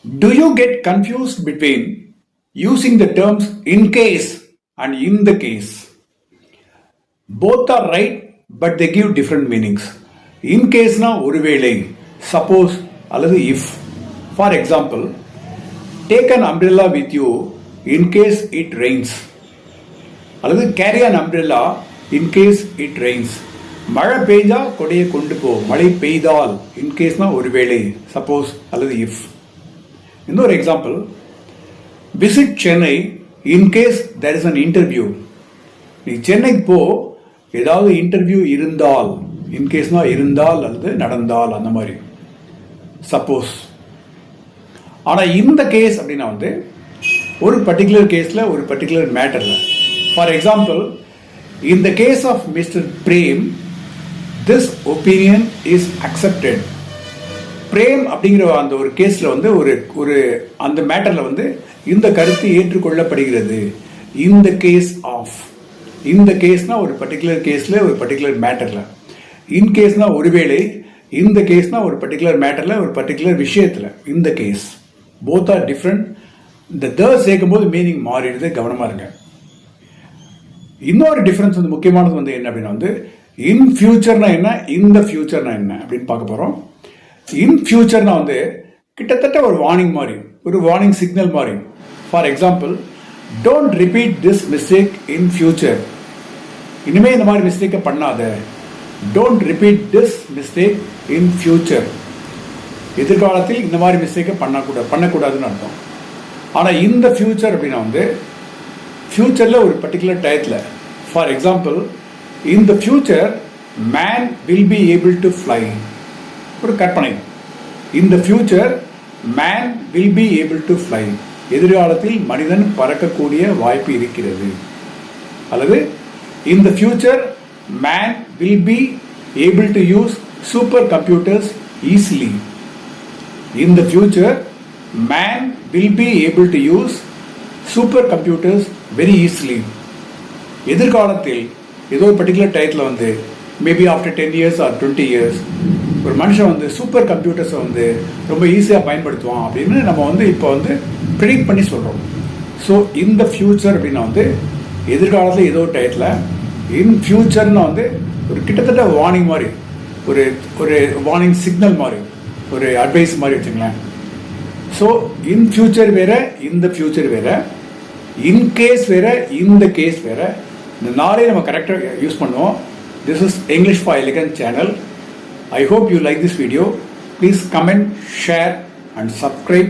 Do you get confused between using the terms in case and in the case? Both are right, but they give different meanings. In case na ஒருவேளை, suppose அல்லது if. For example, take an umbrella with you in case it rains. அல்லது carry an umbrella in case it rains. மழை பெய்தா கொடையை கொண்டு போ. மழை பெய்தால் in case na ஒருவேளை, suppose அல்லது if. இன்னொரு example, visit Chennai in case there is an interview. நீ சென்னைக்கு போ, ஏதாவது இன்டர்வியூ இருந்தால், இன்கேஸ்னா இருந்தால் அல்லது நடந்தால், அந்த மாதிரி சப்போஸ். ஆனால் இந்த கேஸ் அப்படின்னா வந்து ஒரு பர்டிகுலர் கேஸில் ஒரு பர்டிகுலர் மேட்டரில். For example, in the case of mister Prem this opinion is accepted. Prem அப்படிங்கிற அந்த ஒரு கேஸில் வந்து ஒரு அந்த மேட்டரில் வந்து இந்த கருத்து ஏற்றுக்கொள்ளப்படுகிறது. இந்த கேஸ் ஆஃப், இந்த கேஸ்னா ஒரு பர்டிகுலர் கேஸில் ஒரு பர்டிகுலர் மேட்டரில். இன் கேஸ்னா ஒருவேளை, இந்த கேஸ்னா ஒரு பர்டிகுலர் மேட்டரில் ஒரு பர்டிகுலர் விஷயத்தில். இந்த கேஸ் போத் ஆர் டிஃப்ரெண்ட். இந்த சேர்க்கும் போது மீனிங் மாறிடுது, கவனமாக இருங்க. இன்னொரு டிஃப்ரென்ஸ் வந்து முக்கியமானது வந்து என்ன அப்படின்னா வந்து இன் ஃபியூச்சர்னா என்ன, இந்த ஃபியூச்சர்னா என்ன அப்படின்னு பார்க்க போகிறோம். இன் ஃபியூச்சர்னா வந்து கிட்டத்தட்ட ஒரு வார்னிங் மாதிரி, ஒரு வார்னிங் சிக்னல் மாதிரி. For example, don't repeat this mistake in future. இனிமேல் இந்த மாதிரி மிஸ்டேக்கை பண்ணாத. Don't repeat this mistake in future. எதிர்காலத்தில் இந்த மாதிரி மிஸ்டேக்கை பண்ணக்கூடாதுன்னு அர்த்தம். ஆனால் இந்த ஃபியூச்சர் அப்படின்னா வந்து ஃபியூச்சரில் ஒரு பர்டிகுலர் டயத்தில். For example, in the future man will be able to fly. ஒரு கற்பனை. இந்த future man will be able to fly. எதிர்காலத்தில் மனிதன் பறக்கக்கூடிய வாய்ப்பு இருக்கிறது. அல்லது இந்த future man will be able to use super computers easily. இந்த future man will be able to use super computers very easily. எதிர்காலத்தில் ஏதோ பர்டிகுலர் டயத்தில் வந்து maybe after 10 years or 20 years ஒரு மனுஷன் வந்து சூப்பர் கம்ப்யூட்டர்ஸை வந்து ரொம்ப ஈஸியாக பயன்படுத்துவான் அப்படின்னு நம்ம வந்து இப்போ வந்து ப்ரிடிக்ட் பண்ணி சொல்கிறோம். ஸோ இந்த ஃபியூச்சர் அப்படின்னா வந்து எதிர்காலத்தில் ஏதோ ஒரு டயத்தில், இன் ஃபியூச்சர்னா வந்து ஒரு கிட்டத்தட்ட வார்னிங் மாதிரி, ஒரு ஒரு வார்னிங் சிக்னல் மாதிரி, ஒரு அட்வைஸ் மாதிரி வச்சுங்களேன். ஸோ இன் ஃபியூச்சர் வேற, இந்த ஃபியூச்சர் வேற, இன் கேஸ் வேற, இந்த கேஸ் வேற. இந்த நாளே நம்ம கரெக்டாக யூஸ் பண்ணுவோம். This is English for Elegant channel. I hope you like this video. Please comment, share and subscribe.